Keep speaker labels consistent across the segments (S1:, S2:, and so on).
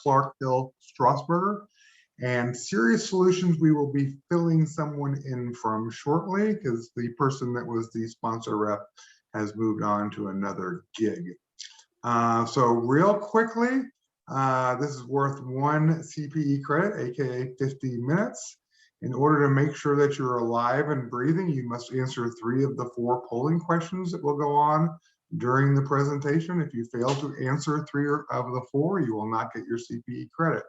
S1: Clark Hill Strasburger. And Serious Solutions, we will be filling someone in from shortly because the person that was the sponsor rep has moved on to another gig. So real quickly, this is worth 1 CPE credit, aka 50 minutes. In order to make sure that you're alive and breathing, you must answer 3 of the 4 polling questions that will go on during the presentation. If you fail to answer 3 of the 4, you will not get your CPE credit.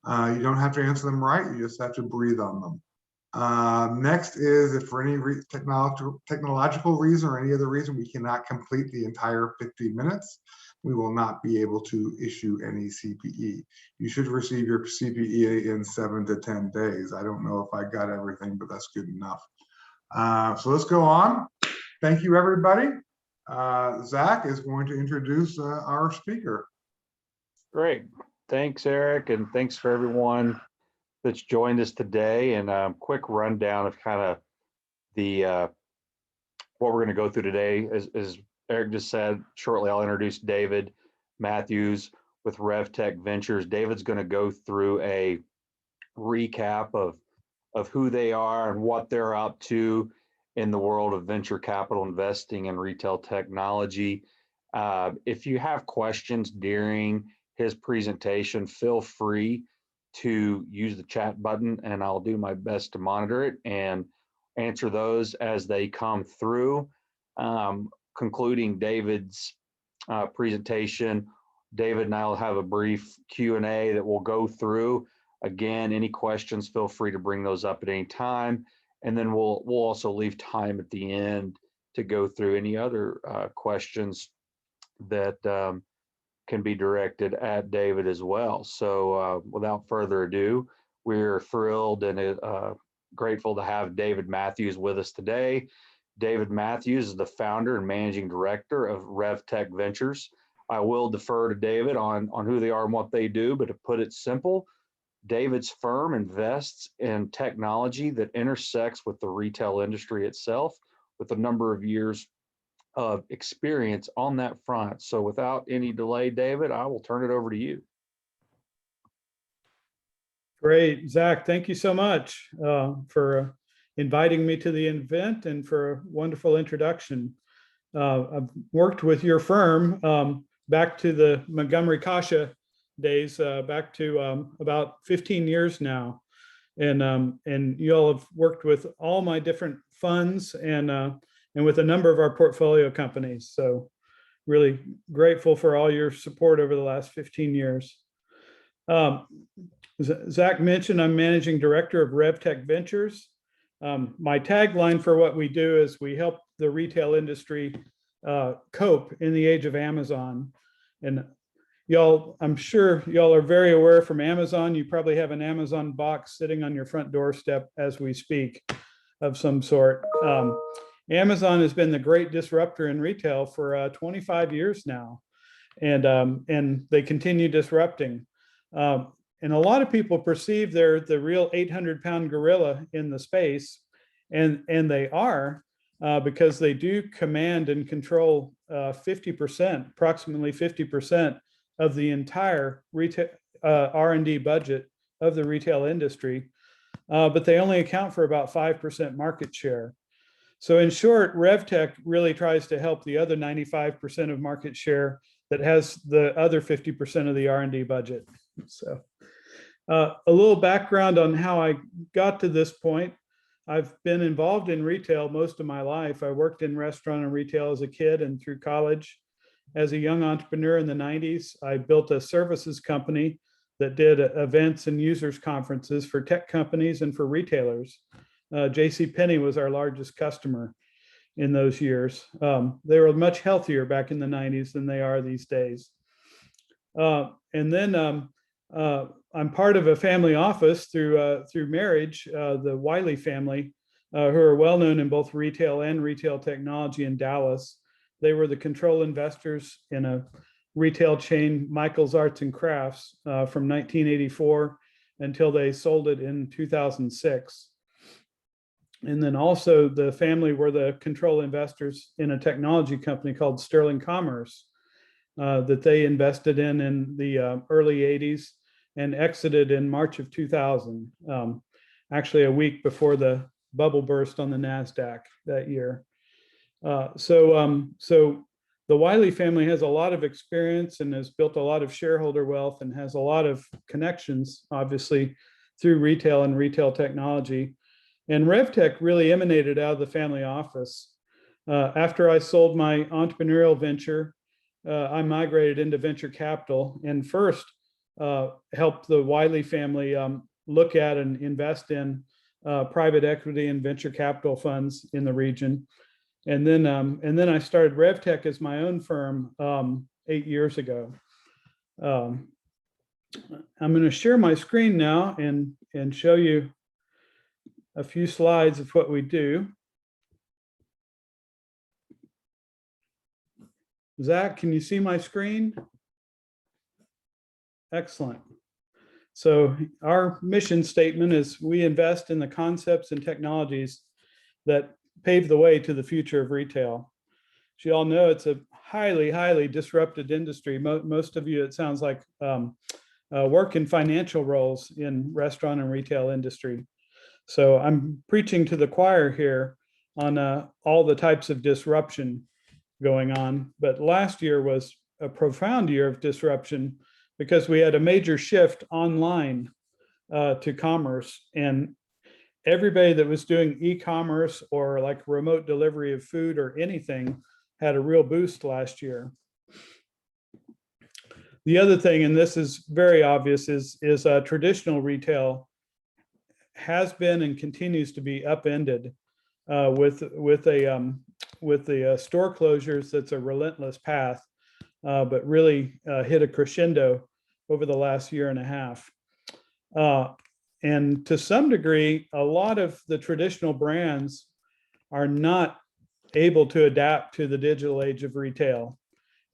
S1: You don't have to answer them right, you just have to breathe on them. Next is if for any technological reason or any other reason we cannot complete the entire 50 minutes, we will not be able to issue any CPE. You should receive your CPE in 7 to 10 days. I don't know if I got everything, but that's good enough. So let's go on. Thank you, everybody. Zach is going to introduce our speaker.
S2: Great. Thanks, Eric, and thanks for everyone that's joined us today. And a quick rundown of kind of the what we're going to go through today. As Eric just said, shortly I'll introduce David Matthews with RevTech Ventures. David's going to go through a recap of who they are and what they're up to in the world of venture capital investing and retail technology. If you have questions during his presentation, feel free to use the chat button and I'll do my best to monitor it and answer those as they come through. Concluding David's presentation, David and I will have a brief Q&A that we'll go through. Again, any questions, feel free to bring those up at any time. And then we'll also leave time at the end to go through any other questions that can be directed at David as well. So without further ado, we're thrilled and grateful to have David Matthews with us today. David Matthews is the founder and managing director of RevTech Ventures. I will defer to David on who they are and what they do, but to put it simple, David's firm invests in technology that intersects with the retail industry itself, with a number of years of experience on that front. So without any delay, David, I will turn it over to you.
S3: Great, Zach, thank you so much for inviting me to the event and for a wonderful introduction. I've worked with your firm back to the Montgomery Kasha days, back to about 15 years now. And you all have worked with all my different funds and with a number of our portfolio companies. So really grateful for all your support over the last 15 years. Zach mentioned I'm managing director of RevTech Ventures. My tagline for what we do is we help the retail industry cope in the age of Amazon. And y'all, I'm sure y'all are very aware from Amazon. You probably have an Amazon box sitting on your front doorstep as we speak of some sort. Amazon has been the great disruptor in retail for 25 years now, and they continue disrupting. And a lot of people perceive they're the real 800-pound gorilla in the space, and they are because they do command and control 50%, approximately 50% of the entire retail R&D budget of the retail industry, but they only account for about 5% market share. So in short, RevTech really tries to help the other 95% of market share that has the other 50% of the R&D budget. So a little background on how I got to this point. I've been involved in retail most of my life. I worked in restaurant and retail as a kid and through college. As a young entrepreneur in the 90s, I built a services company that did events and users conferences for tech companies and for retailers. JCPenney was our largest customer in those years. They were much healthier back in the 90s than they are these days. And then I'm part of a family office through marriage, the Wiley family, who are well known in both retail and retail technology in Dallas. They were the control investors in a retail chain, Michael's Arts and Crafts, from 1984 until they sold it in 2006. And then also the family were the control investors in a technology company called Sterling Commerce that they invested in the early 80s and exited in March of 2000, actually a week before the bubble burst on the NASDAQ that year. So the Wiley family has a lot of experience and has built a lot of shareholder wealth and has a lot of connections, obviously, through retail and retail technology. And RevTech really emanated out of the family office. After I sold my entrepreneurial venture, I migrated into venture capital and first helped the Wiley family look at and invest in private equity and venture capital funds in the region. And then I started RevTech as my own firm 8 years ago. I'm going to share my screen now and show you a few slides of what we do. Zach, can you see my screen? Excellent. So our mission statement is we invest in the concepts and technologies that pave the way to the future of retail. As you all know, it's a highly disrupted industry. Most of you, it sounds like, work in financial roles in restaurant and retail industry. So I'm preaching to the choir here on all the types of disruption going on. But last year was a profound year of disruption because we had a major shift online to commerce, and everybody that was doing e-commerce or like remote delivery of food or anything had a real boost last year. The other thing, and this is very obvious, is traditional retail has been and continues to be upended with the store closures. That's a relentless path, but really hit a crescendo over the last year and a half. And to some degree, a lot of the traditional brands are not able to adapt to the digital age of retail.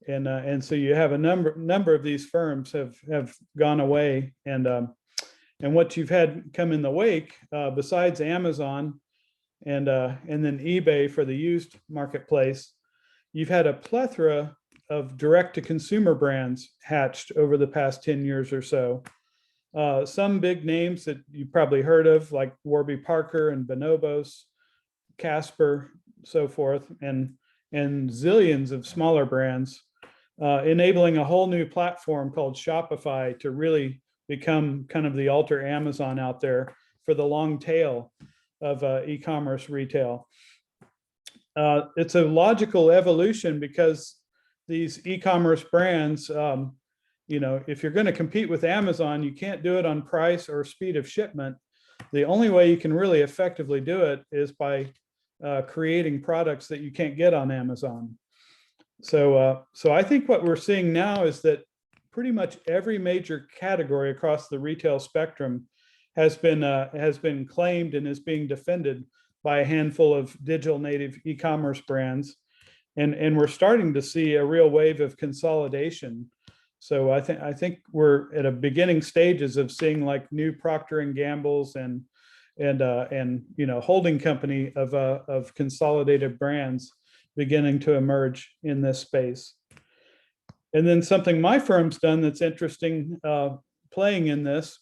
S3: And so you have a number of these firms have gone away. And what you've had come in the wake, besides Amazon and then eBay for the used marketplace, you've had a plethora of direct-to-consumer brands hatched over the past 10 years or so. Some big names that you probably heard of, like Warby Parker and Bonobos, Casper, so forth, and zillions of smaller brands, enabling a whole new platform called Shopify to really become kind of the alter Amazon out there for the long tail of e-commerce retail. It's a logical evolution because these e-commerce brands, if you're going to compete with Amazon, you can't do it on price or speed of shipment. The only way you can really effectively do it is by creating products that you can't get on Amazon. So I think what we're seeing now is that pretty much every major category across the retail spectrum has been claimed and is being defended by a handful of digital native e-commerce brands. And we're starting to see a real wave of consolidation. So I think we're at a beginning stages of seeing like new Procter and Gamble's and holding company of consolidated brands beginning to emerge in this space. And then something my firm's done that's interesting, playing in this,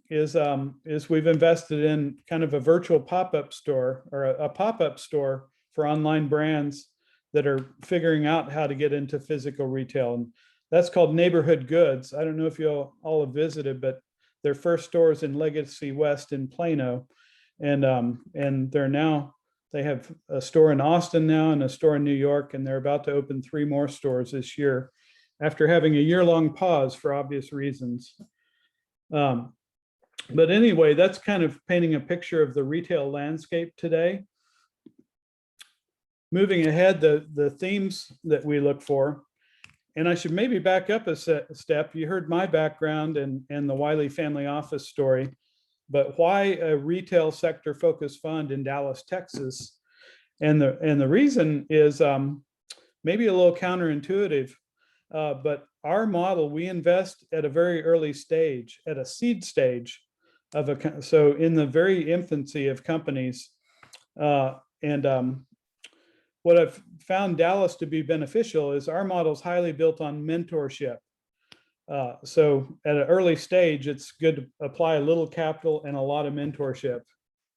S3: is we've invested in kind of a virtual pop-up store, or a pop-up store for online brands that are figuring out how to get into physical retail. And that's called Neighborhood Goods. I don't know if you all have visited, but their first store is in Legacy West in Plano. And they have a store in Austin now and a store in New York, and they're about to open 3 more stores this year after having a year-long pause for obvious reasons. But anyway, that's kind of painting a picture of the retail landscape today. Moving ahead, the themes that we look for, and I should maybe back up a step. You heard my background and the Wiley family office story, but why a retail sector focused fund in Dallas, Texas? And the reason is maybe a little counterintuitive, but our model, we invest at a very early stage, at a seed stage so in the very infancy of companies. What I've found Dallas to be beneficial is our model is highly built on mentorship. So at an early stage, it's good to apply a little capital and a lot of mentorship.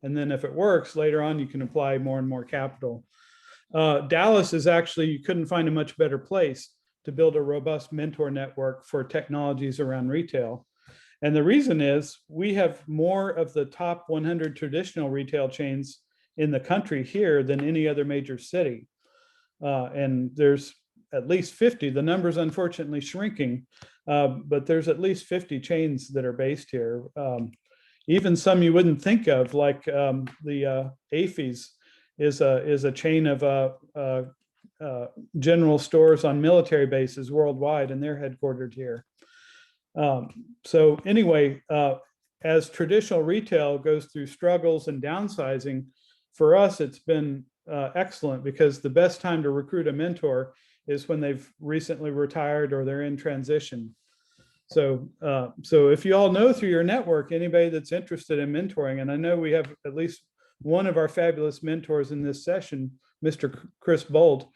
S3: And then if it works later on, you can apply more and more capital. Dallas is actually, you couldn't find a much better place to build a robust mentor network for technologies around retail. And the reason is we have more of the top 100 traditional retail chains in the country here than any other major city. And there's at least 50. The number's unfortunately shrinking, but there's at least 50 chains that are based here. Even some you wouldn't think of, like the FEI is a chain of general stores on military bases worldwide, and they're headquartered here. So anyway, as traditional retail goes through struggles and downsizing, for us, it's been excellent, because the best time to recruit a mentor is when they've recently retired or they're in transition. So if you all know through your network anybody that's interested in mentoring, and I know we have at least one of our fabulous mentors in this session, Mr. Chris Bolt,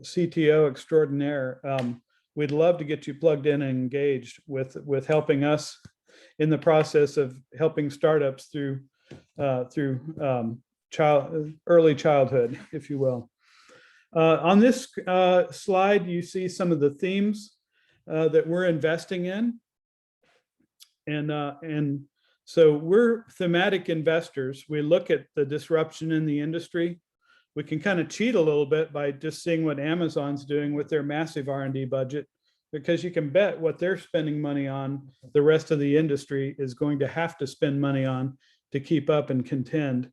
S3: CTO extraordinaire. We'd love to get you plugged in and engaged with helping us in the process of helping startups through early childhood, if you will. On this slide, you see some of the themes that we're investing in. And so we're thematic investors. We look at the disruption in the industry. We can kind of cheat a little bit by just seeing what Amazon's doing with their massive R&D budget, because you can bet what they're spending money on, the rest of the industry is going to have to spend money on to keep up and contend.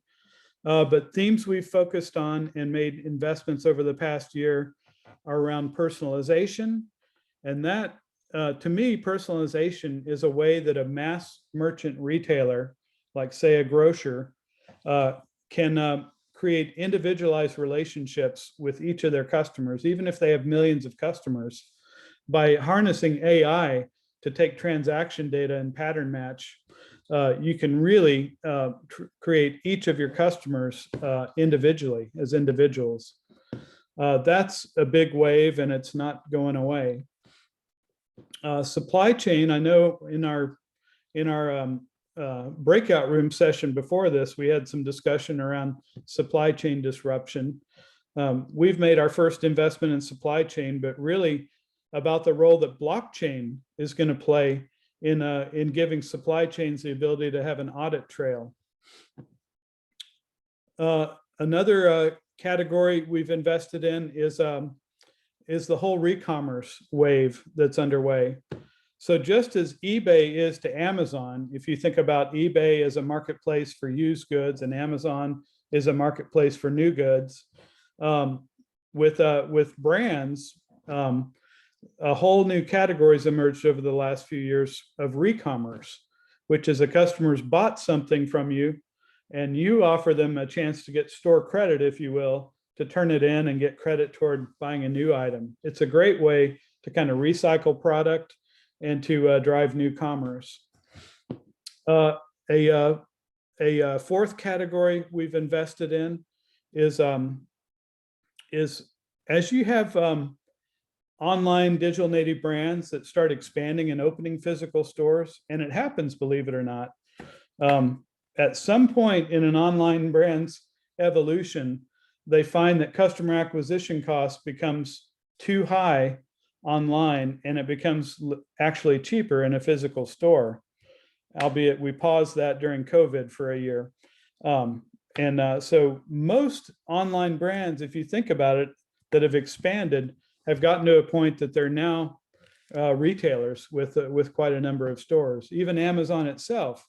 S3: But themes we've focused on and made investments over the past year are around personalization. And that, to me, personalization is a way that a mass merchant retailer, like say a grocer, can create individualized relationships with each of their customers, even if they have millions of customers, by harnessing AI to take transaction data and pattern match. You can really create each of your customers individually as individuals. That's a big wave, and it's not going away. Supply chain, I know in our breakout room session before this, we had some discussion around supply chain disruption. We've made our first investment in supply chain, but really about the role that blockchain is going to play in giving supply chains the ability to have an audit trail. Another category we've invested in is the whole re-commerce wave that's underway. So just as eBay is to Amazon, if you think about eBay as a marketplace for used goods and Amazon is a marketplace for new goods, with brands, a whole new category has emerged over the last few years of re-commerce, which is a customer's bought something from you and you offer them a chance to get store credit, if you will, to turn it in and get credit toward buying a new item. It's a great way to kind of recycle product and to drive new commerce. A fourth category we've invested in is as you have online digital native brands that start expanding and opening physical stores, and it happens, believe it or not, at some point in an online brand's evolution, they find that customer acquisition cost becomes too high online, and it becomes actually cheaper in a physical store, albeit we paused that during COVID for a year. So most online brands, if you think about it, that have expanded, have gotten to a point that they're now retailers with quite a number of stores. Even Amazon itself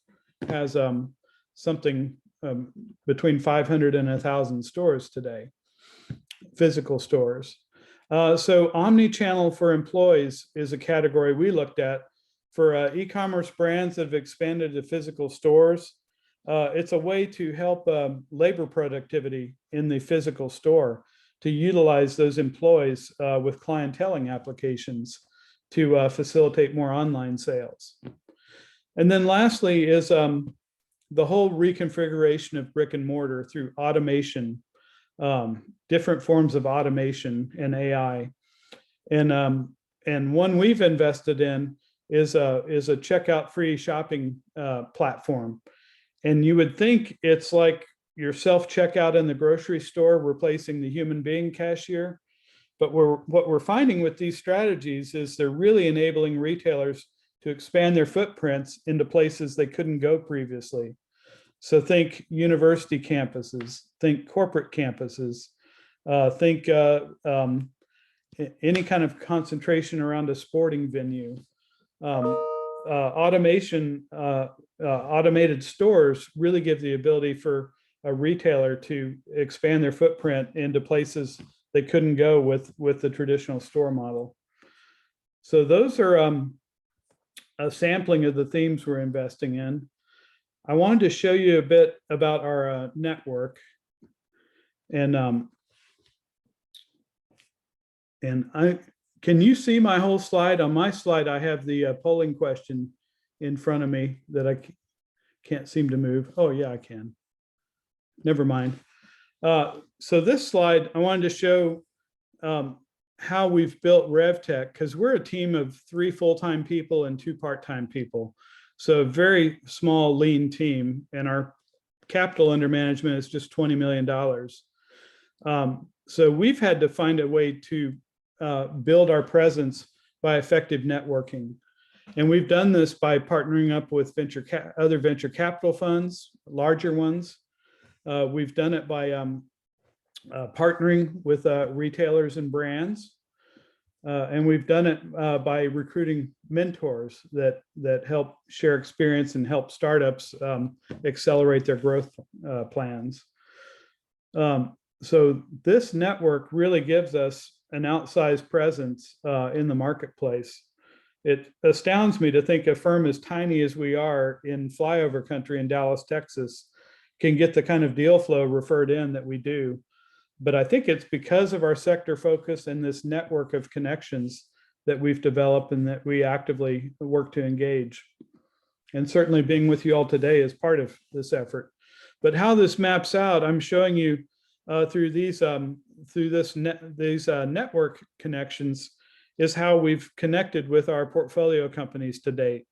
S3: has something between 500 and 1,000 stores today, physical stores. So omni-channel for employees is a category we looked at for e-commerce brands that have expanded to physical stores. It's a way to help labor productivity in the physical store, to utilize those employees with clienteling applications to facilitate more online sales. And then lastly is the whole reconfiguration of brick and mortar through automation, different forms of automation and AI. And one we've invested in is a checkout free shopping platform. And you would think it's like your self-checkout in the grocery store replacing the human being cashier. But what we're finding with these strategies is they're really enabling retailers to expand their footprints into places they couldn't go previously. So think university campuses, think corporate campuses, think any kind of concentration around a sporting venue. Automated stores really give the ability for a retailer to expand their footprint into places they couldn't go with the traditional store model. So those are a sampling of the themes we're investing in. I wanted to show you a bit about our network. And can you see my whole slide? On my slide, I have the polling question in front of me that I can't seem to move. Oh yeah, I can. Never mind. So this slide, I wanted to show how we've built RevTech, because we're a team of 3 full-time people and 2 part-time people. So a very small, lean team, and our capital under management is just $20 million. So we've had to find a way to build our presence by effective networking. And we've done this by partnering up with other venture capital funds, larger ones. We've done it by partnering with retailers and brands. And we've done it by recruiting mentors that help share experience and help startups accelerate their growth plans. So this network really gives us an outsized presence in the marketplace. It astounds me to think a firm as tiny as we are in flyover country in Dallas, Texas, can get the kind of deal flow referred in that we do. But I think it's because of our sector focus and this network of connections that we've developed and that we actively work to engage. And certainly being with you all today is part of this effort. But how this maps out, I'm showing you through these network connections is how we've connected with our portfolio companies to date.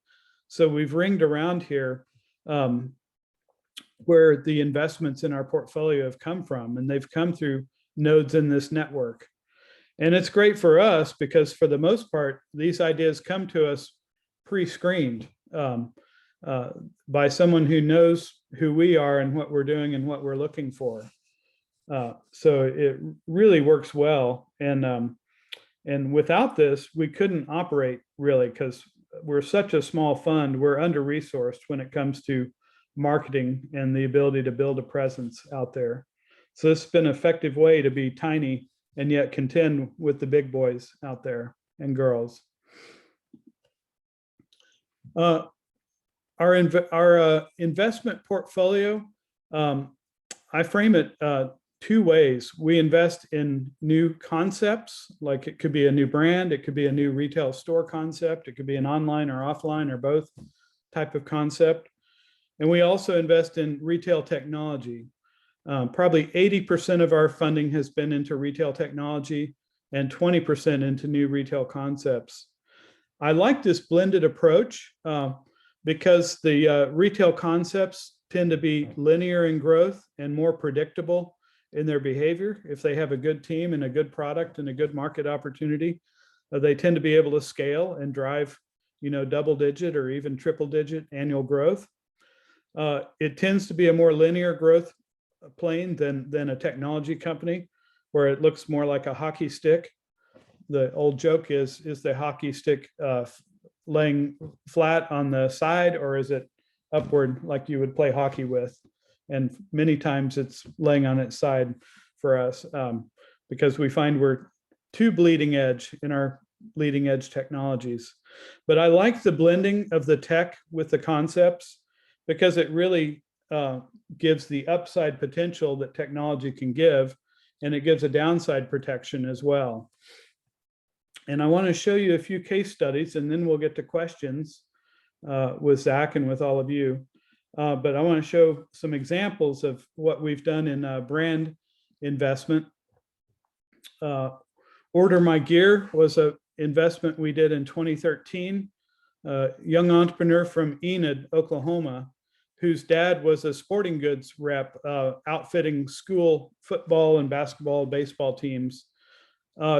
S3: So we've ringed around here where the investments in our portfolio have come from, and they've come through nodes in this network. And it's great for us because for the most part, these ideas come to us pre-screened by someone who knows who we are and what we're doing and what we're looking for. So it really works well. And without this, we couldn't operate really because we're such a small fund. We're under-resourced when it comes to marketing and the ability to build a presence out there. So this has been an effective way to be tiny and yet contend with the big boys out there and girls. Our investment portfolio, I frame it 2 ways. We invest in new concepts, like it could be a new brand, it could be a new retail store concept, it could be an online or offline or both type of concept. And we also invest in retail technology. Probably 80% of our funding has been into retail technology and 20% into new retail concepts. I like this blended approach because the retail concepts tend to be linear in growth and more predictable in their behavior. If they have a good team and a good product and a good market opportunity, they tend to be able to scale and drive, double-digit or even triple-digit annual growth. It tends to be a more linear growth plane than a technology company, where it looks more like a hockey stick. The old joke is the hockey stick laying flat on the side, or is it upward like you would play hockey with? And many times it's laying on its side for us because we find we're too bleeding edge in our leading edge technologies. But I like the blending of the tech with the concepts because it really gives the upside potential that technology can give, and it gives a downside protection as well. And I want to show you a few case studies, and then we'll get to questions with Zach and with all of you. But I want to show some examples of what we've done in brand investment. Order My Gear was an investment we did in 2013. a young entrepreneur from Enid, Oklahoma, whose dad was a sporting goods rep, outfitting school football and basketball, baseball teams.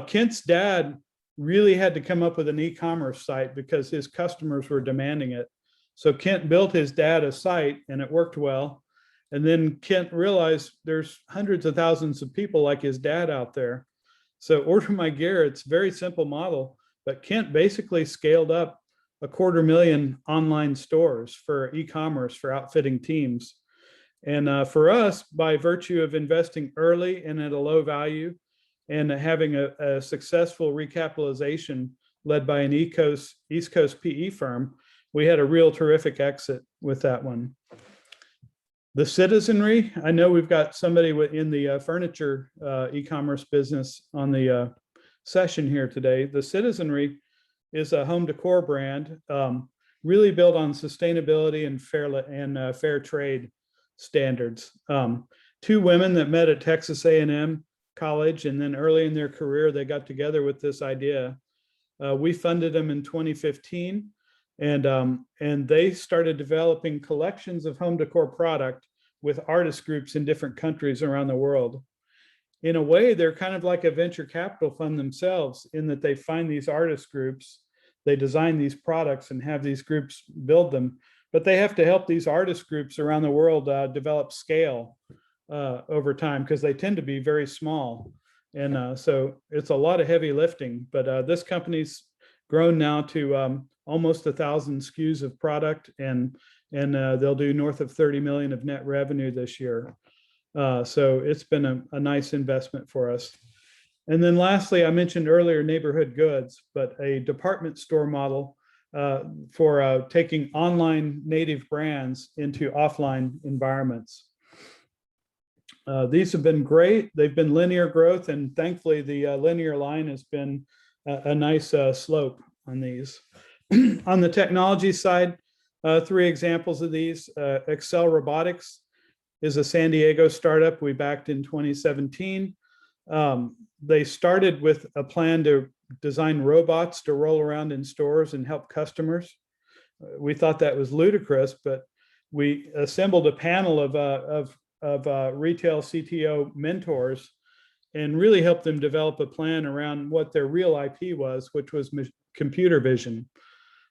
S3: Kent's dad really had to come up with an e-commerce site because his customers were demanding it. So Kent built his dad a site and it worked well. And then Kent realized there's hundreds of thousands of people like his dad out there. So Order My Gear, it's a very simple model, but Kent basically scaled up 250,000 online stores for e-commerce for outfitting teams. And for us, by virtue of investing early and at a low value and having a successful recapitalization led by an East Coast PE firm, we had a real terrific exit with that one. The citizenry, I know we've got somebody in the furniture e-commerce business on the session here today. The citizenry is a home decor brand, really built on sustainability and fair trade standards. Two women that met at Texas A&M College, and then early in their career, they got together with this idea. We funded them in 2015, and they started developing collections of home decor product with artist groups in different countries around the world. In a way, they're kind of like a venture capital fund themselves in that they find these artist groups, they design these products and have these groups build them, but they have to help these artist groups around the world develop scale over time because they tend to be very small. And so it's a lot of heavy lifting, but this company's grown now to almost 1,000 SKUs of product, and they'll do north of 30 million of net revenue this year. So it's been a nice investment for us. And then lastly, I mentioned earlier neighborhood goods, but a department store model for taking online native brands into offline environments. These have been great. They've been linear growth, and thankfully the linear line has been a nice slope on these. On the technology side, three examples of these. Excel Robotics is a San Diego startup we backed in 2017. They started with a plan to design robots to roll around in stores and help customers. We thought that was ludicrous, but we assembled a panel of retail CTO mentors and really helped them develop a plan around what their real IP was, which was computer vision.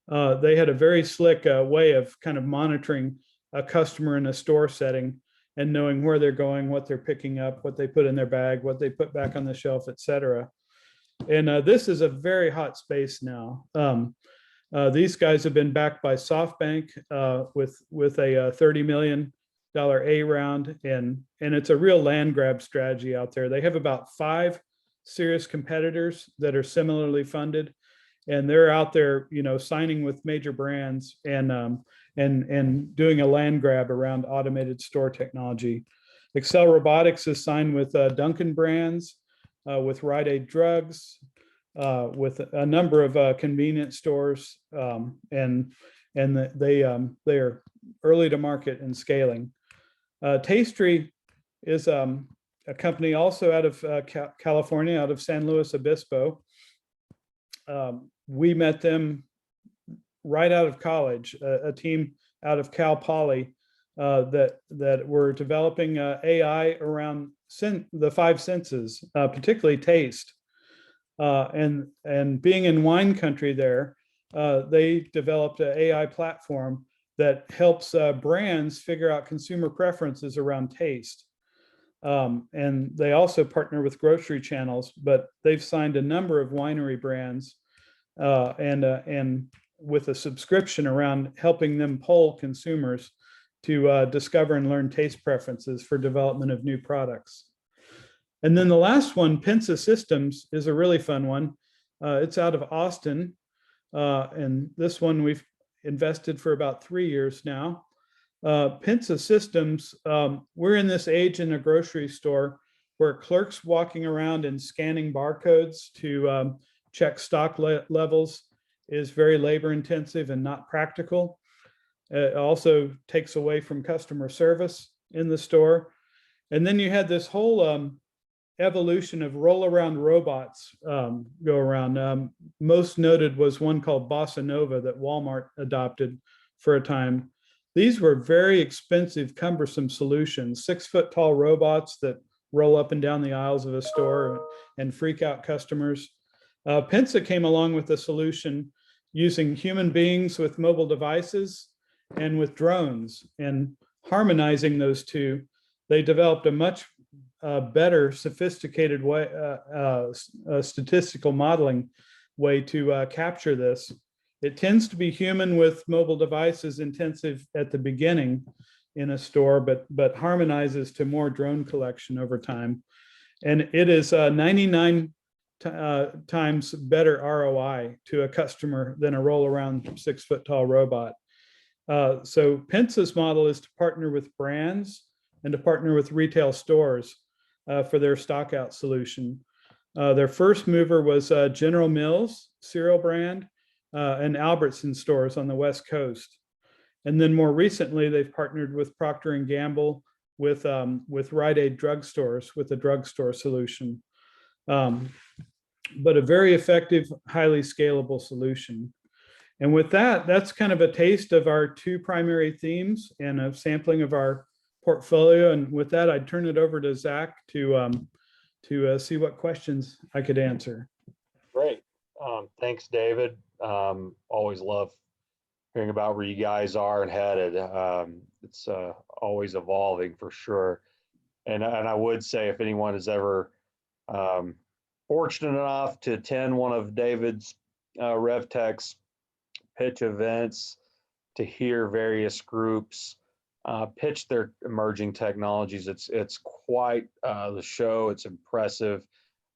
S3: They had a very slick way of kind of monitoring a customer in a store setting and knowing where they're going, what they're picking up, what they put in their bag, what they put back on the shelf, et cetera. And this is a very hot space now. These guys have been backed by SoftBank with a $30 million A round, and it's a real land grab strategy out there. They have about 5 serious competitors that are similarly funded, and they're out there, signing with major brands and doing a land grab around automated store technology. Excel Robotics is signed with Dunkin' Brands, with Rite Aid Drugs, with a number of convenience stores, and they are early to market and scaling. Tastry is a company also out of California, out of San Luis Obispo. We met them right out of college, a team out of Cal Poly that were developing AI around the 5 senses, particularly taste. And being in wine country there, they developed an AI platform that helps brands figure out consumer preferences around taste. And they also partner with grocery channels, but they've signed a number of winery brands and with a subscription around helping them poll consumers to discover and learn taste preferences for development of new products. And then the last one, Pensa Systems, is a really fun one. It's out of Austin. And this one we've invested for about 3 years now. Pensa Systems, we're in this age in a grocery store where clerks walking around and scanning barcodes to check stock levels is very labor intensive and not practical. It also takes away from customer service in the store. And then you had this whole evolution of roll-around robots go around. Most noted was one called Bossa Nova that Walmart adopted for a time. These were very expensive, cumbersome solutions, 6-foot tall robots that roll up and down the aisles of a store and freak out customers. Pensa came along with a solution using human beings with mobile devices and with drones, and harmonizing those two. They developed a much better, sophisticated way, statistical modeling way to capture this. It tends to be human with mobile devices intensive at the beginning in a store, but harmonizes to more drone collection over time. And it is 99 times better ROI to a customer than a roll around 6-foot tall robot. So Pensa's model is to partner with brands and to partner with retail stores for their stockout solution. Their first mover was General Mills cereal brand and Albertson stores on the West Coast. And then more recently, they've partnered with Procter & Gamble with Rite Aid drugstores with a drugstore solution. But a very effective, highly scalable solution. And with that, that's kind of a taste of our two primary themes and a sampling of our portfolio. And with that, I'd turn it over to Zach to see what questions I could answer.
S2: Great. Thanks, David. Always love hearing about where you guys are and headed. It's always evolving for sure. And I would say if anyone is ever fortunate enough to attend one of David's RevTech's pitch events, to hear various groups pitch their emerging technologies, it's quite the show. It's impressive.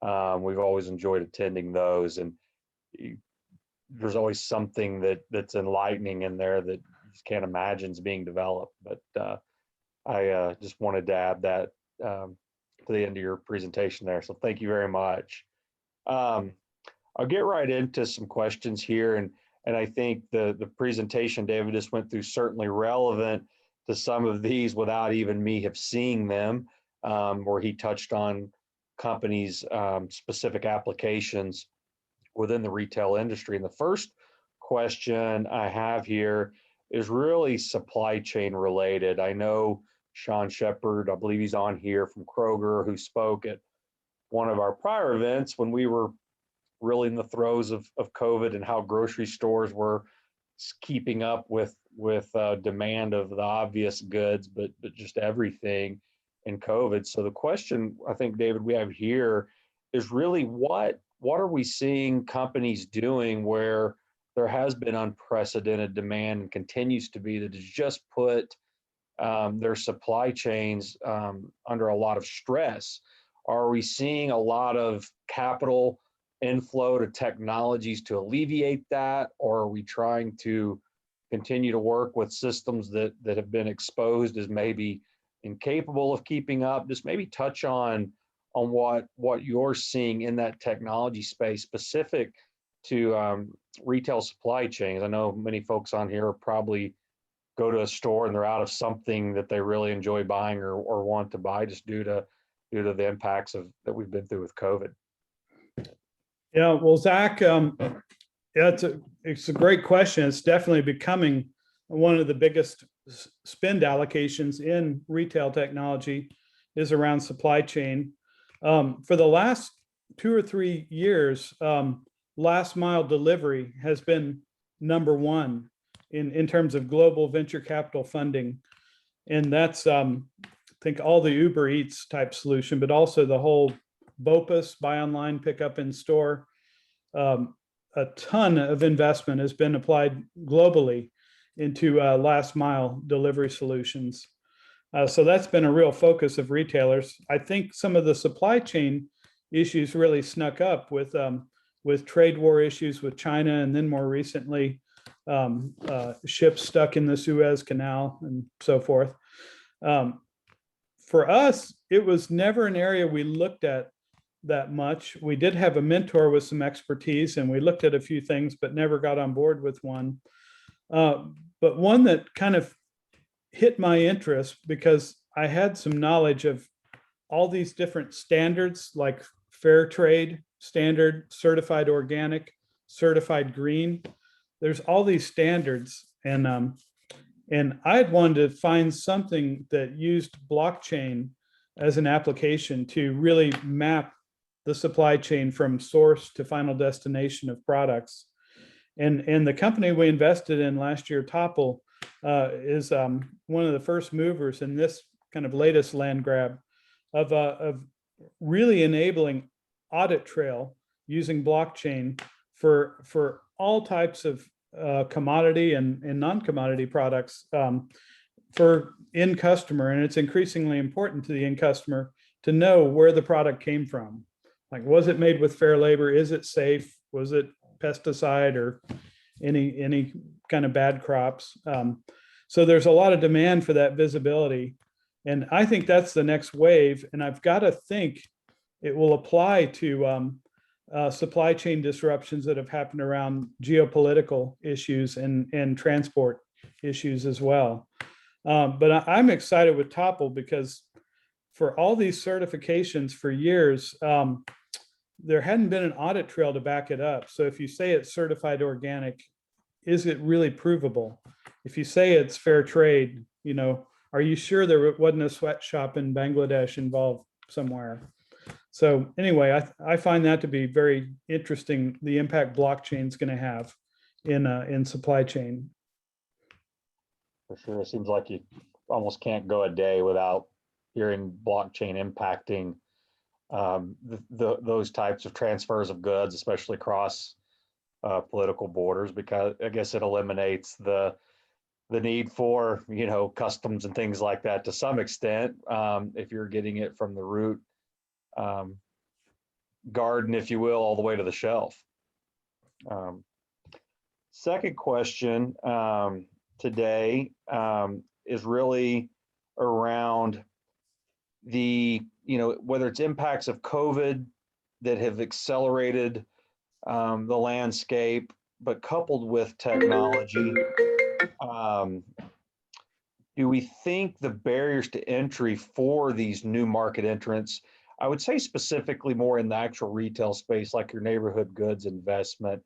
S2: We've always enjoyed attending those, and there's always something that's enlightening in there that you just can't imagine is being developed. But I just wanted to add that to the end of your presentation there. So thank you very much. I'll get right into some questions here, and I think the presentation David just went through certainly relevant to some of these without even me have seen them, where he touched on companies' specific applications within the retail industry. And the first question I have here is really supply chain related. I know Sean Shepard, I believe he's on here from Kroger, who spoke at one of our prior events when we were really in the throes of COVID and how grocery stores were keeping up with demand of the obvious goods, but just everything in COVID. So the question I think, David, we have here is really what are we seeing companies doing where there has been unprecedented demand and continues to be, that has just put their supply chains under a lot of stress? Are we seeing a lot of capital inflow to technologies to alleviate that, or are we trying to continue to work with systems that have been exposed as maybe incapable of keeping up? Just maybe touch on what you're seeing in that technology space specific to retail supply chains. I know many folks on here probably go to a store and they're out of something that they really enjoy buying or want to buy just due to the impacts that we've been through with COVID.
S3: Yeah, well, Zach, it's a great question. It's definitely becoming one of the biggest spend allocations in retail technology is around supply chain. For the last 2 or 3 years, last mile delivery has been number one in terms of global venture capital funding. And that's, I think, all the Uber Eats type solution, but also the whole BOPUS, buy online, pick up in store. A ton of investment has been applied globally into last mile delivery solutions. So that's been a real focus of retailers. I think some of the supply chain issues really snuck up with trade war issues with China, and then more recently, ships stuck in the Suez Canal and so forth. For us, it was never an area we looked at that much. We did have a mentor with some expertise, and we looked at a few things, but never got on board with one. But one that kind of hit my interest because I had some knowledge of all these different standards like fair trade standard, certified organic, certified green. There's all these standards, and I'd wanted to find something that used blockchain as an application to really map the supply chain from source to final destination of products. And the company we invested in last year, Topple, is one of the first movers in this kind of latest land grab of really enabling audit trail using blockchain for all types of commodity and non-commodity products for end customer. And it's increasingly important to the end customer to know where the product came from. Like, was it made with fair labor? Is it safe? Was it pesticide or any kind of bad crops? So there's a lot of demand for that visibility. And I think that's the next wave. And I've got to think it will apply to supply chain disruptions that have happened around geopolitical issues and transport issues as well. But I'm excited with Topple because for all these certifications for years, there hadn't been an audit trail to back it up. So if you say it's certified organic, is it really provable? If you say it's fair trade, are you sure there wasn't a sweatshop in Bangladesh involved somewhere? So anyway, I find that to be very interesting, the impact blockchain is going to have in supply chain.
S2: For sure. It seems like you almost can't go a day without hearing blockchain impacting those types of transfers of goods, especially across political borders, because I guess it eliminates the need for, customs and things like that to some extent, if you're getting it from the root garden, if you will, all the way to the shelf. Second question today is really around the, whether it's impacts of COVID that have accelerated the landscape, but coupled with technology, do we think the barriers to entry for these new market entrants, I would say specifically more in the actual retail space, like your neighborhood goods investment,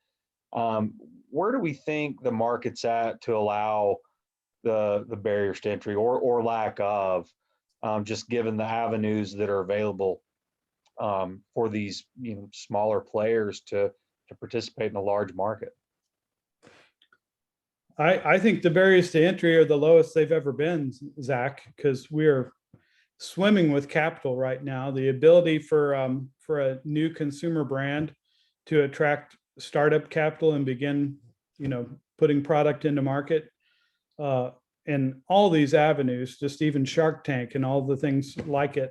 S2: where do we think the market's at to allow the barriers to entry or lack of, just given the avenues that are available for these smaller players to participate in a large market?
S3: I think the barriers to entry are the lowest they've ever been, Zach, because we're swimming with capital right now. The ability for a new consumer brand to attract startup capital and begin, putting product into market, and all these avenues, just even Shark Tank and all the things like it.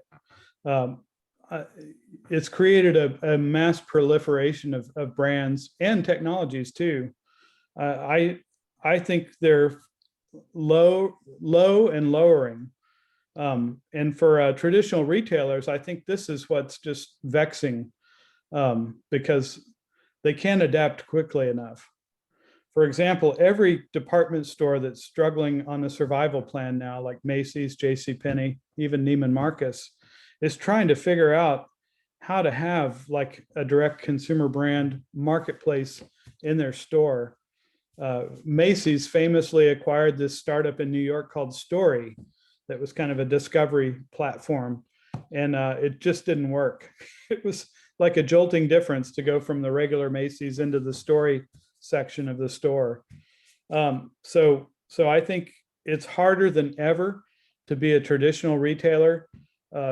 S3: It's created a mass proliferation of brands and technologies too. I think they're low and lowering. And for traditional retailers, I think this is what's just vexing, because they can't adapt quickly enough. For example, every department store that's struggling on a survival plan now, like Macy's, JCPenney, even Neiman Marcus, is trying to figure out how to have like a direct consumer brand marketplace in their store. Macy's famously acquired this startup in New York called Story that was kind of a discovery platform, and it just didn't work. It was like a jolting difference to go from the regular Macy's into the Story section of the store. So I think it's harder than ever to be a traditional retailer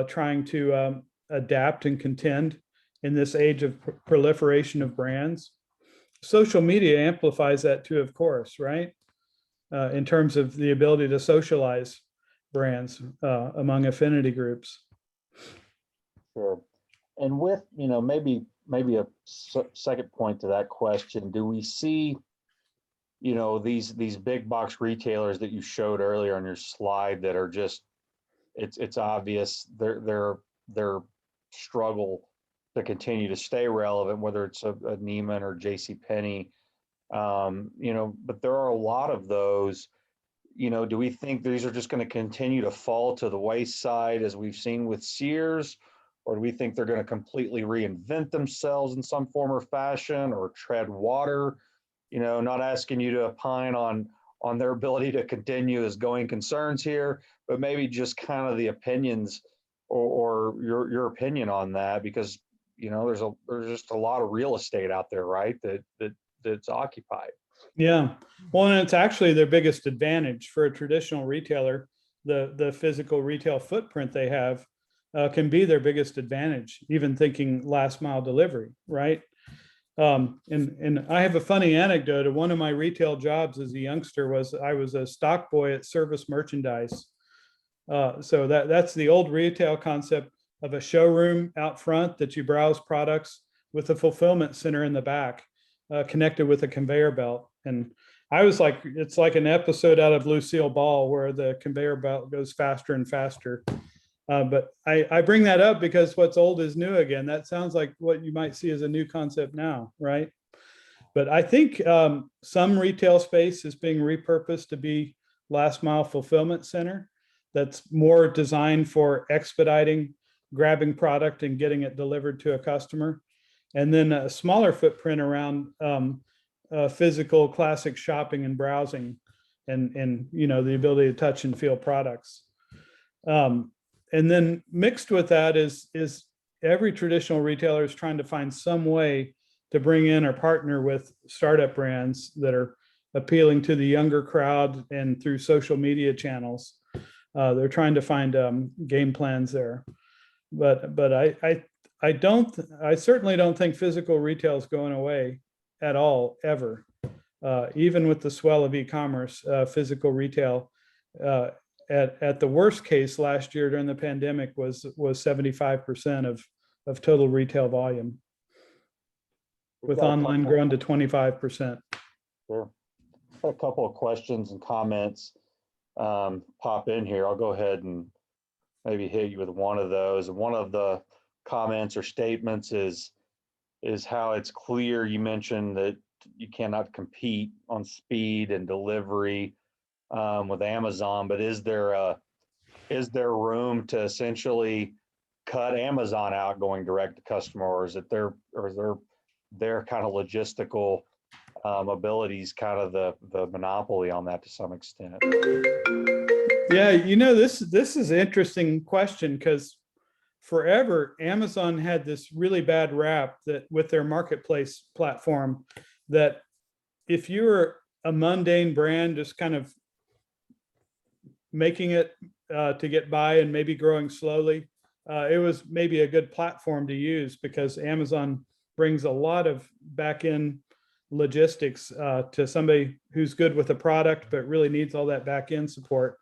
S3: trying to adapt and contend in this age of proliferation of brands. Social media amplifies that too, of course, right? In terms of the ability to socialize brands among affinity groups.
S2: Sure. And with, maybe a second point to that question, do we see, these big box retailers that you showed earlier on your slide that are just, it's obvious their struggle to continue to stay relevant, whether it's a Neiman or JCPenney, but there are a lot of those, do we think these are just going to continue to fall to the wayside as we've seen with Sears? Or do we think they're going to completely reinvent themselves in some form or fashion or tread water? Not asking you to opine on their ability to continue as going concerns here, but maybe just kind of the opinions or your opinion on that, because there's just a lot of real estate out there, right? That's occupied.
S3: Yeah, well, and it's actually their biggest advantage for a traditional retailer. The physical retail footprint they have can be their biggest advantage, even thinking last mile delivery, right? And I have a funny anecdote. One of my retail jobs as a youngster was I was a stock boy at Service Merchandise. So that's the old retail concept of a showroom out front that you browse products with a fulfillment center in the back, connected with a conveyor belt. And I was like, it's like an episode out of Lucille Ball where the conveyor belt goes faster and faster. But I bring that up because what's old is new again. That sounds like what you might see as a new concept now, right? But I think some retail space is being repurposed to be last mile fulfillment center that's more designed for expediting, grabbing product and getting it delivered to a customer. And then a smaller footprint around physical classic shopping and browsing and the ability to touch and feel products. And then mixed with that is every traditional retailer is trying to find some way to bring in or partner with startup brands that are appealing to the younger crowd and through social media channels. They're trying to find game plans there. But I certainly don't think physical retail is going away at all, ever. Even with the swell of e-commerce, physical retail at the worst case last year during the pandemic was 75% of total retail volume, with online growing to 25%.
S2: Sure. A couple of questions and comments pop in here. I'll go ahead and maybe hit you with one of those. One of the comments or statements is how it's clear you mentioned that you cannot compete on speed and delivery with Amazon, but is there room to essentially cut Amazon out going direct to customer, or is their kind of logistical abilities kind of the monopoly on that to some extent?
S3: Yeah, this is an interesting question because forever Amazon had this really bad rap that with their marketplace platform, that if you were a mundane brand just kind of making it to get by and maybe growing slowly, it was maybe a good platform to use because Amazon brings a lot of back-end logistics to somebody who's good with a product but really needs all that back-end support.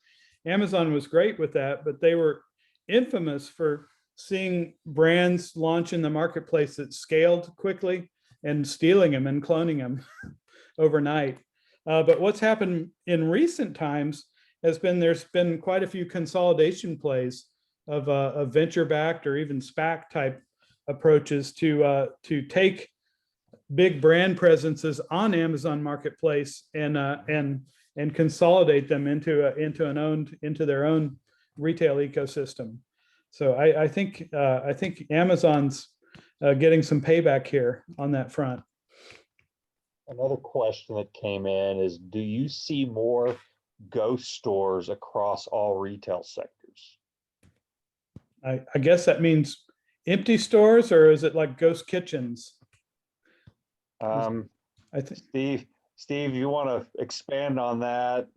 S3: Amazon was great with that, but they were infamous for seeing brands launch in the marketplace that scaled quickly and stealing them and cloning them overnight. But what's happened in recent times has been there's been quite a few consolidation plays of venture-backed or even SPAC type approaches to take big brand presences on Amazon Marketplace and consolidate them into their own retail ecosystem. So I think Amazon's getting some payback here on that front.
S2: Another question that came in is, do you see more ghost stores across all retail sectors?
S3: I guess that means empty stores, or is it like ghost kitchens?
S2: I
S3: think
S2: Steve, you want to expand on that?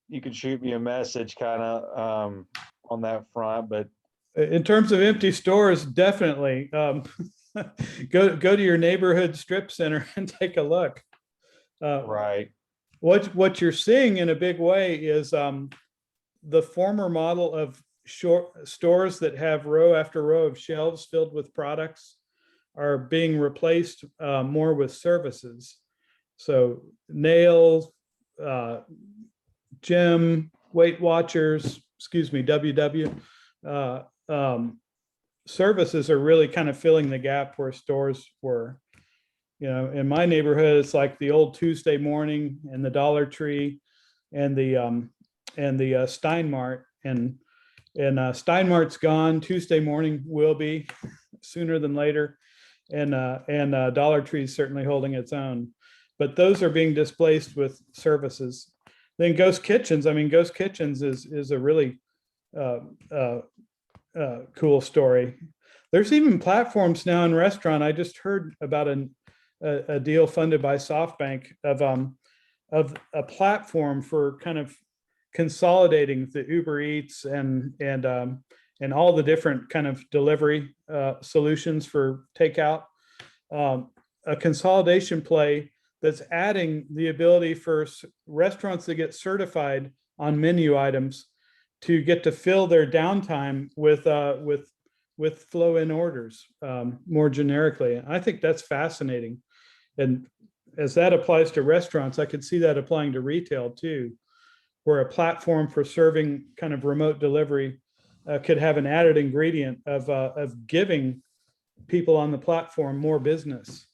S2: You can shoot me a message kind of on that front, but
S3: in terms of empty stores, definitely go to your neighborhood strip center and take a look.
S2: Right.
S3: What you're seeing in a big way is the former model of stores that have row after row of shelves filled with products are being replaced more with services. So nail, gym, Weight Watchers, WW, services are really kind of filling the gap where stores were. In my neighborhood, it's like the old Tuesday Morning and the Dollar Tree and the the Steinmart, and Steinmart's gone. Tuesday morning will be, sooner than later, and Dollar Tree is certainly holding its own, but those are being displaced with services. Then Ghost Kitchens. I mean, Ghost Kitchens is a really cool story. There's even platforms now in restaurant. I just heard about a deal funded by SoftBank of a platform for kind of consolidating the Uber Eats and all the different kind of delivery solutions for takeout. A consolidation play that's adding the ability for restaurants to get certified on menu items to get to fill their downtime with flow-in orders more generically. I think that's fascinating. And as that applies to restaurants, I could see that applying to retail too, where a platform for serving kind of remote delivery could have an added ingredient of giving people on the platform more business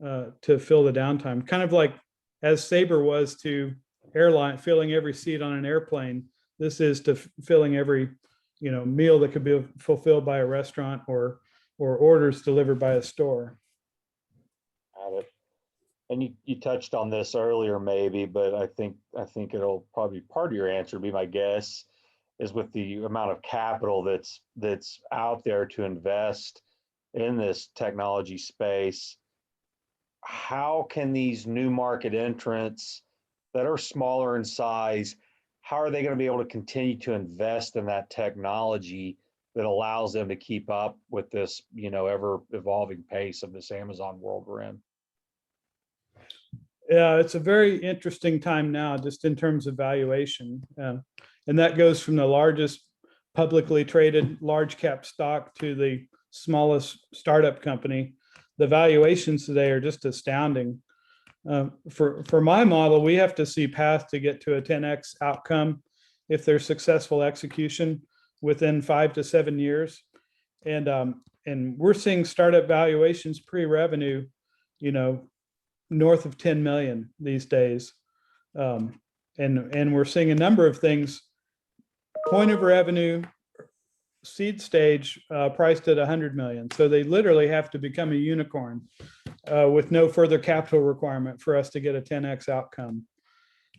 S3: to fill the downtime. Kind of like as Sabre was to airline, filling every seat on an airplane, this is to filling every meal that could be fulfilled by a restaurant or orders delivered by a store.
S2: Got it. And you touched on this earlier maybe, but I think it'll probably part of your answer, be my guess, is with the amount of capital that's out there to invest in this technology space. How can these new market entrants that are smaller in size, how are they going to be able to continue to invest in that technology that allows them to keep up with this, ever evolving pace of this Amazon world we're in?
S3: Yeah, it's a very interesting time now, just in terms of valuation. And that goes from the largest publicly traded large cap stock to the smallest startup company. The valuations today are just astounding. For my model, we have to see path to get to a 10x outcome if there's successful execution within 5 to 7 years. And we're seeing startup valuations pre-revenue, north of 10 million these days. And we're seeing a number of things, point of revenue, seed stage, priced at 100 million. So they literally have to become a unicorn with no further capital requirement for us to get a 10x outcome.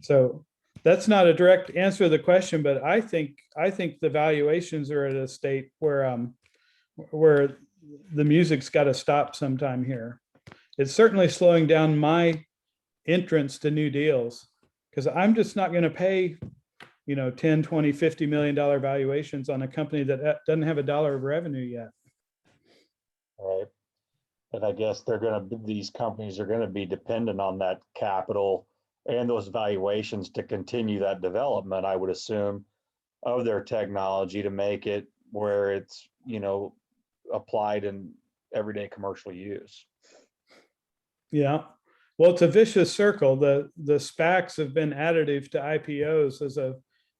S3: So that's not a direct answer to the question, but I think the valuations are at a state where the music's got to stop sometime here. It's certainly slowing down my entrance to new deals, because I'm just not going to pay 10, 20, $50 million valuations on a company that doesn't have $1 of revenue yet.
S2: Right. And I guess these companies are going to be dependent on that capital and those valuations to continue that development, I would assume, of their technology to make it where it's, applied in everyday commercial use.
S3: Yeah. Well, it's a vicious circle. The SPACs have been additive to IPOs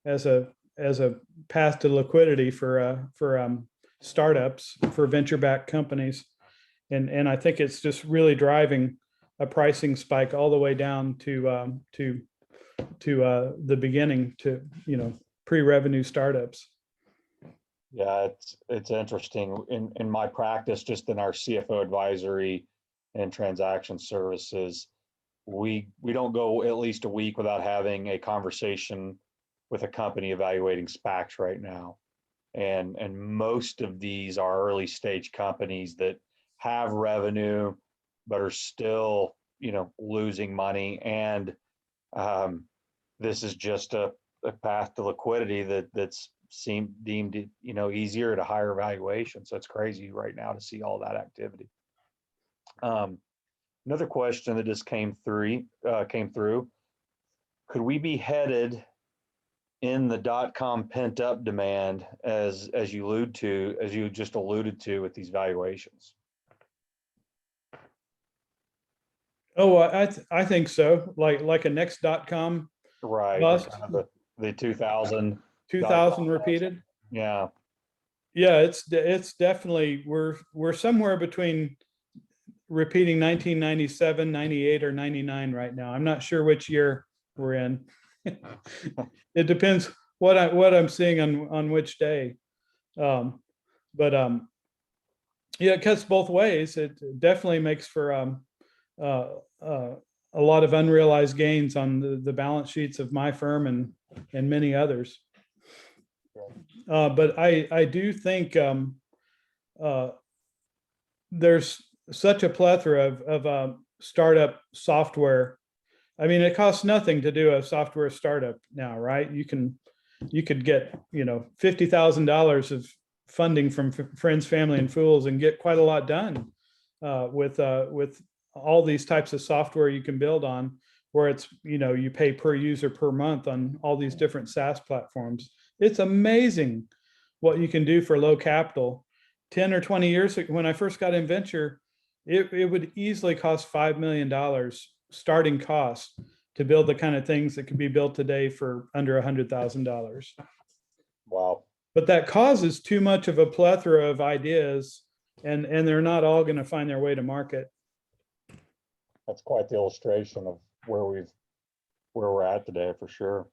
S3: as a path to liquidity for startups, for venture-backed companies. And I think it's just really driving a pricing spike all the way down to the beginning, to pre-revenue startups.
S2: Yeah, it's interesting. In my practice, just in our CFO advisory and transaction services, we don't go at least a week without having a conversation with a company evaluating SPACs right now. And most of these are early stage companies that have revenue, but are still, losing money. And this is just a path to liquidity that's deemed, easier at a higher valuation. So it's crazy right now to see all that activity. Another question that just came through. Could we be headed in the .com pent up demand as you just alluded to with these valuations?
S3: Oh, I think so. Like a next .com,
S2: right?
S3: bust.
S2: Kind of the 2000
S3: repeated.
S2: Yeah.
S3: Yeah, it's definitely, we're somewhere between repeating 1997, 98, or 99 right now. I'm not sure which year we're in. It depends what I'm seeing on which day. But yeah, it cuts both ways. It definitely makes for uh, a lot of unrealized gains on the balance sheets of my firm and many others. But I do think there's such a plethora of startup software. I mean, it costs nothing to do a software startup now, right? You could get, $50,000 of funding from friends, family, and fools, and get quite a lot done with all these types of software you can build on, where it's, you pay per user per month on all these different SaaS platforms. It's amazing what you can do for low capital. 10 or 20 years ago, when I first got in venture, it would easily cost $5 million starting costs to build the kind of things that could be built today for under $100,000.
S2: Wow.
S3: But that causes too much of a plethora of ideas, and they're not all going to find their way to market.
S2: That's quite the illustration of where we're at today, for sure.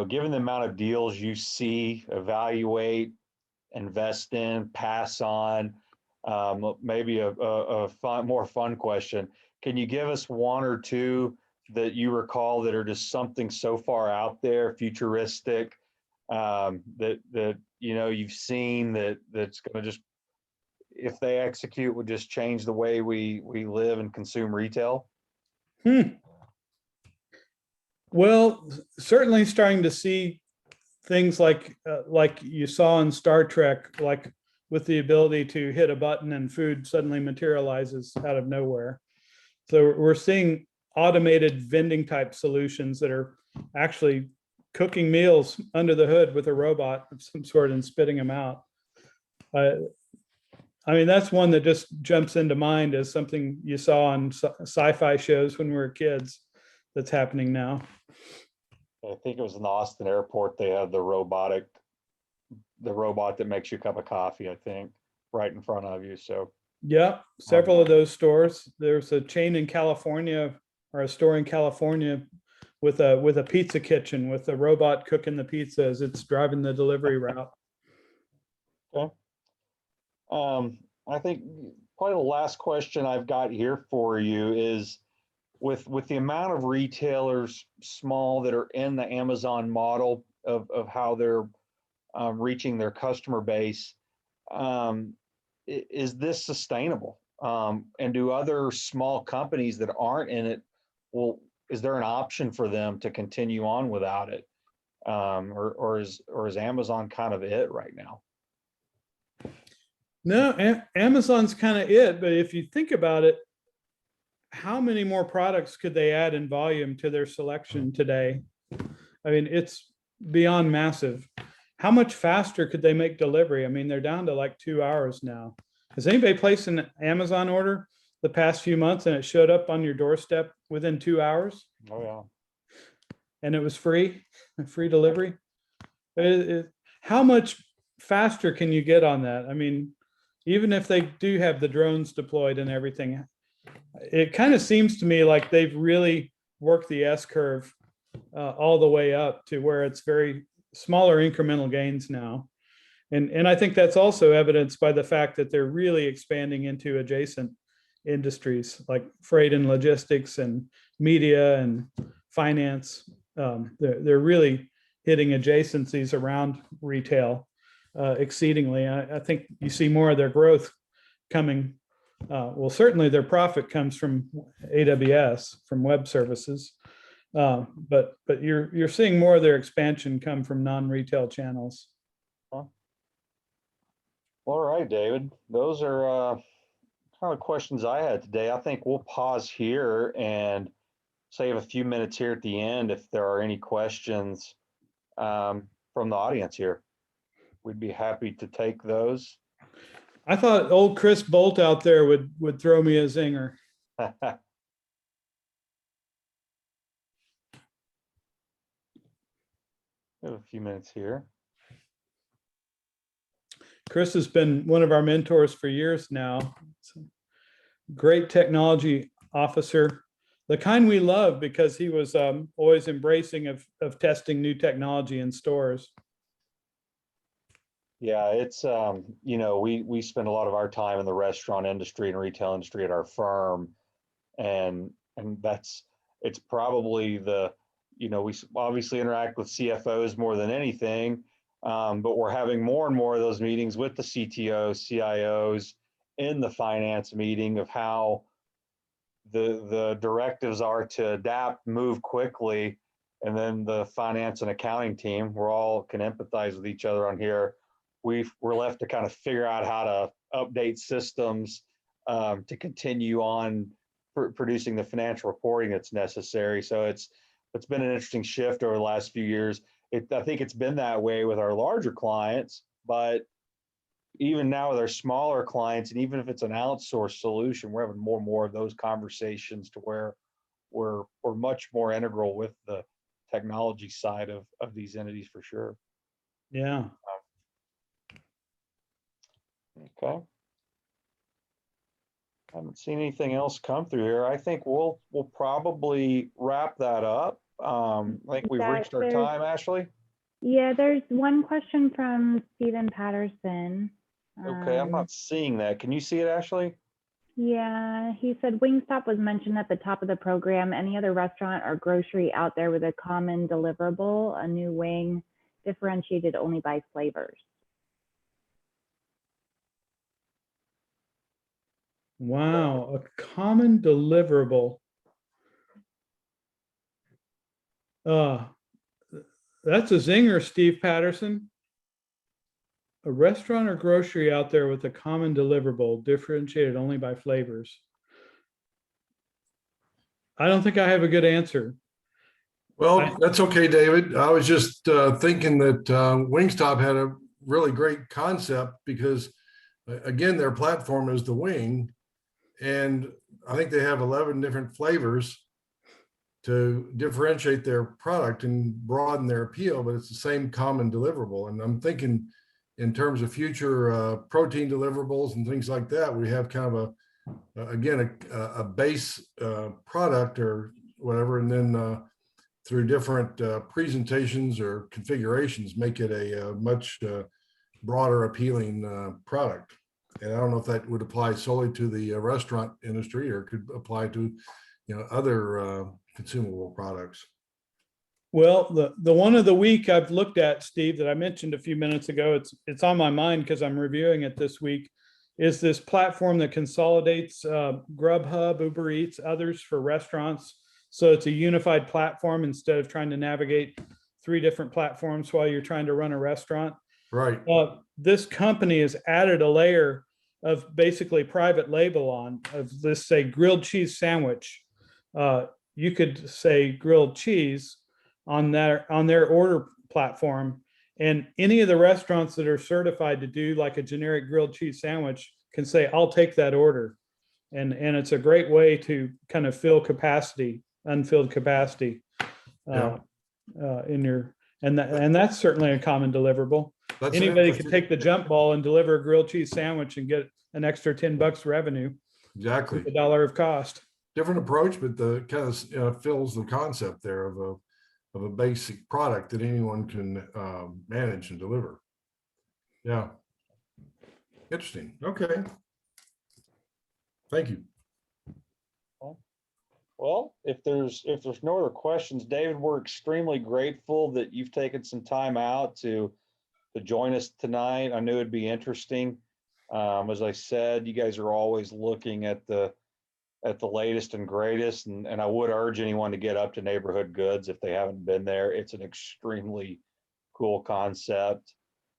S2: Given the amount of deals you see, evaluate, invest in, pass on, maybe a more fun question. Can you give us one or two that you recall that are just something so far out there, futuristic, that you've seen that's going to just, if they execute, would just change the way we live and consume retail?
S3: Well, certainly starting to see things like you saw in Star Trek, like with the ability to hit a button and food suddenly materializes out of nowhere. So we're seeing automated vending type solutions that are actually cooking meals under the hood with a robot of some sort and spitting them out. I mean, that's one that just jumps into mind as something you saw on sci-fi shows when we were kids that's happening now.
S2: I think it was in the Austin airport. They had the robot that makes you a cup of coffee, I think, right in front of you. So
S3: yeah, several of those stores. There's a chain in California, or a store in California, with a pizza kitchen with a robot cooking the pizza as it's driving the delivery route.
S2: Okay. I think probably the last question I've got here for you is, with the amount of retailers, small, that are in the Amazon model of how they're reaching their customer base, is this sustainable? And do other small companies that aren't in it, is there an option for them to continue on without it? Or is Amazon kind of it right now?
S3: No, Amazon's kind of it. But if you think about it, how many more products could they add in volume to their selection today? I mean, it's beyond massive. How much faster could they make delivery? I mean, they're down to like 2 hours now. Has anybody placed an Amazon order the past few months and it showed up on your doorstep within 2 hours?
S2: Oh, yeah.
S3: And it was free delivery? How much faster can you get on that? I mean, even if they do have the drones deployed and everything, it kind of seems to me like they've really worked the S curve all the way up to where it's very smaller incremental gains now. And I think that's also evidenced by the fact that they're really expanding into adjacent industries like freight and logistics and media and finance. They're really hitting adjacencies around retail exceedingly. I think you see more of their growth coming. Well, certainly their profit comes from AWS, from web services, but you're seeing more of their expansion come from non-retail channels.
S2: All right, David. Those are kind of questions I had today. I think we'll pause here and save a few minutes here at the end if there are any questions from the audience here. We'd be happy to take those.
S3: I thought old Chris Bolt out there would throw me a zinger.
S2: We have a few minutes here.
S3: Chris has been one of our mentors for years now. Great technology officer the kind we love, because he was always embracing of testing new technology in stores.
S2: Yeah, it's we spend a lot of our time in the restaurant industry and retail industry at our firm, and it's probably we obviously interact with CFOs more than anything, but we're having more and more of those meetings with the CTOs, CIOs in the finance meeting of how the directives are to adapt, move quickly, and then the finance and accounting team, we're all can empathize with each other on here. We're left to kind of figure out how to update systems to continue on producing the financial reporting that's necessary. So it's been an interesting shift over the last few years. I think it's been that way with our larger clients, but even now with our smaller clients, and even if it's an outsourced solution, we're having more and more of those conversations to where we're much more integral with the technology side of these entities for sure.
S3: Yeah.
S2: Okay. I haven't seen anything else come through here. I think we'll probably wrap that up. I think we've reached our time, Ashley.
S4: Yeah, there's one question from Stephen Patterson.
S2: Okay, I'm not seeing that. Can you see it, Ashley?
S4: Yeah, he said Wingstop was mentioned at the top of the program. Any other restaurant or grocery out there with a common deliverable, a new wing differentiated only by flavors?
S3: Wow, a common deliverable. That's a zinger, Steve Patterson. A restaurant or grocery out there with a common deliverable differentiated only by flavors. I don't think I have a good answer.
S5: Well, that's okay, David. I was just thinking that Wingstop had a really great concept because, again, their platform is the wing. And I think they have 11 different flavors to differentiate their product and broaden their appeal, but it's the same common deliverable. And I'm thinking in terms of future protein deliverables and things like that, we have kind of a base product or whatever, and then through different presentations or configurations, make it a much broader appealing product. And I don't know if that would apply solely to the restaurant industry or could apply to other consumable products.
S3: Well, the one of the week I've looked at, Steve, that I mentioned a few minutes ago, it's on my mind because I'm reviewing it this week, is this platform that consolidates Grubhub, Uber Eats, others for restaurants. So it's a unified platform instead of trying to navigate 3 different platforms while you're trying to run a restaurant.
S5: Right.
S3: This company has added a layer of basically private label on of this, say, grilled cheese sandwich. You could say grilled cheese on their order platform, and any of the restaurants that are certified to do like a generic grilled cheese sandwich can say, I'll take that order. And it's a great way to kind of fill capacity, unfilled capacity in your, and that's certainly a common deliverable. Anybody can take the jump ball and deliver a grilled cheese sandwich and get an extra $10 revenue.
S5: Exactly.
S3: $1 of cost.
S5: Different approach, but the kind of fills the concept there of a basic product that anyone can manage and deliver. Yeah. Interesting. Okay. Thank you.
S2: Well, if there's no other questions, David, we're extremely grateful that you've taken some time out to join us tonight. I knew it'd be interesting. As I said, you guys are always looking at the latest and greatest, and I would urge anyone to get up to Neighborhood Goods if they haven't been there. It's an extremely cool concept.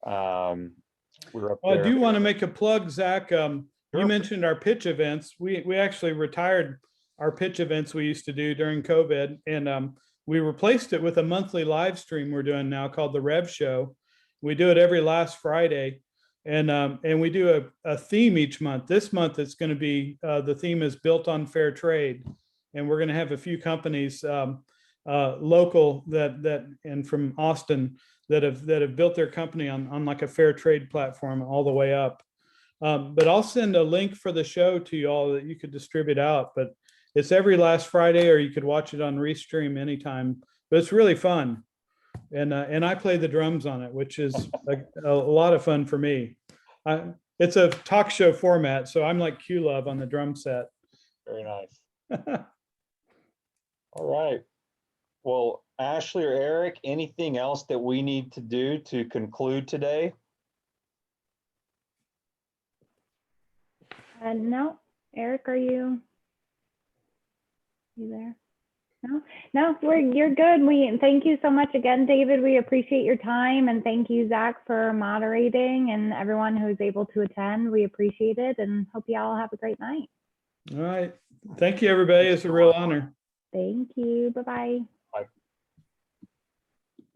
S2: We're up there.
S3: I do want to make a plug, Zach.
S2: Sure.
S3: You mentioned our pitch events. We actually retired our pitch events we used to do during COVID, and we replaced it with a monthly live stream we're doing now called the Rev Show. We do it every last Friday, and we do a theme each month. This month it's going to be the theme is built on fair trade, and we're going to have a few companies local that and from Austin that have built their company on like a fair trade platform all the way up. But I'll send a link for the show to you all that you could distribute out. But It's every last Friday, or you could watch it on Restream anytime, but it's really fun. And I play the drums on it, which is a lot of fun for me. It's a talk show format, so I'm like Q-Love on the drum set.
S2: Very nice. All right. Well, Ashley or Eric, anything else that we need to do to conclude today?
S4: No, Eric, are you there? No, you're good. We thank you so much again, David. We appreciate your time, and thank you, Zach, for moderating, and everyone who's able to attend. We appreciate it, and hope you all have a great night.
S3: All right. Thank you, everybody. It's a real honor.
S4: Thank you. Bye-bye.
S2: Bye.